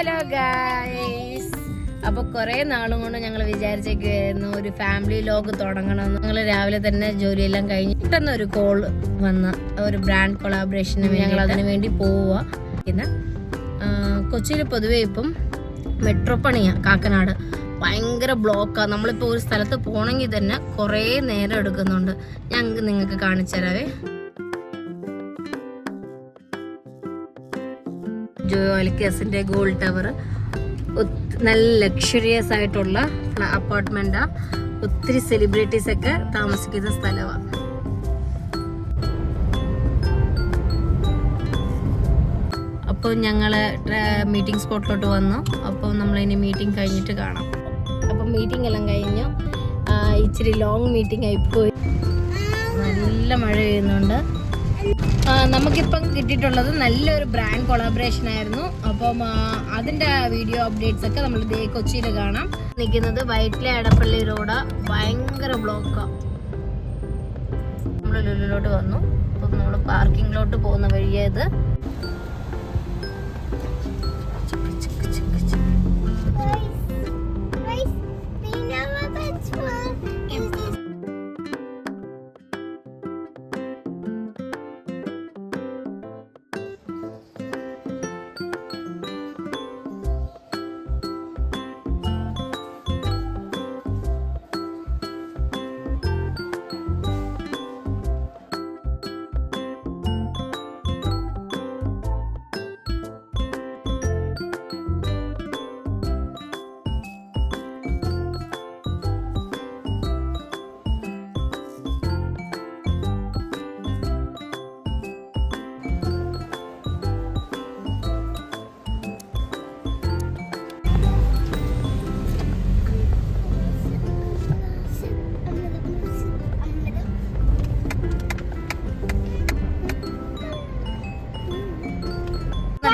Hello guys, അപ്പോൾ കുറേ നാളും കൊണ്ട് ഞങ്ങൾ വിചാരിച്ചേക്കായിരുന്നു ഒരു ഫാമിലി വ്ലോഗ് തുടങ്ങണമെന്ന്. ഞങ്ങൾ രാവിലെ തന്നെ ജോലിയെല്ലാം കഴിഞ്ഞ് പെട്ടെന്ന് ഒരു കോൾ വന്ന ഒരു ബ്രാൻഡ് കൊളാബറേഷന് ഞങ്ങൾ അതിനു വേണ്ടി പോവുക. പിന്നെ കൊച്ചിയിൽ പൊതുവേ ഇപ്പം മെട്രോ പണിയാണ്. കാക്കനാട് ഭയങ്കര ബ്ലോക്കാണ്. നമ്മളിപ്പോൾ ഒരു സ്ഥലത്ത് പോകണമെങ്കിൽ തന്നെ കുറേ നേരം എടുക്കുന്നുണ്ട്. ഞാൻ നിങ്ങൾക്ക് കാണിച്ചു തരാവേ. ജോയോ അൽക്കാസിന്റെ ഗോൾഡ് ടവർ നല്ല ലക്ഷറിയസ് ആയിട്ടുള്ള അപ്പാർട്ട്മെന്റാ. ഒത്തിരി സെലിബ്രിറ്റീസ് ഒക്കെ താമസിക്കുന്ന സ്ഥലമാണ്. അപ്പോൾ ഞങ്ങള് മീറ്റിംഗ് സ്പോട്ടിലോട്ട് വന്നു. അപ്പോൾ നമ്മളിനി മീറ്റിംഗ് കഴിഞ്ഞിട്ട് കാണാം. അപ്പം മീറ്റിംഗ് എല്ലാം കഴിഞ്ഞു. ഇച്ചിരി ലോങ് മീറ്റിംഗ് ആയിപ്പോയി. നല്ല മഴ പെയ്യുന്നുണ്ട്. നമുക്കിപ്പം കിട്ടിയിട്ടുള്ളത് നല്ലൊരു ബ്രാൻഡ് കൊളാബറേഷൻ ആയിരുന്നു. അപ്പം അതിൻ്റെ വീഡിയോ അപ്ഡേറ്റ്സ് ഒക്കെ നമ്മൾ ഇതേ കൊച്ചിയിൽ കാണാം. നിൽക്കുന്നത് വൈറ്റിലെ എടപ്പള്ളി റോഡാ. ഭയങ്കര ബ്ലോക്കാണ്. നമ്മൾ ലുലുലോട്ട് വന്നു. അപ്പം നമ്മൾ പാർക്കിങ്ങിലോട്ട് പോകുന്ന വഴിയത്.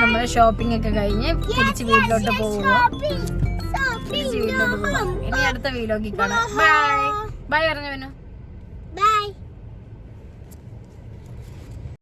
നമ്മള് ഷോപ്പിംഗ് ഒക്കെ കഴിഞ്ഞ് തിരിച്ച് വീട്ടിലോട്ട് പോവുക. ഇനി അടുത്ത വീലോഗിൽ കാണാം. Bye bye പറഞ്ഞവനു.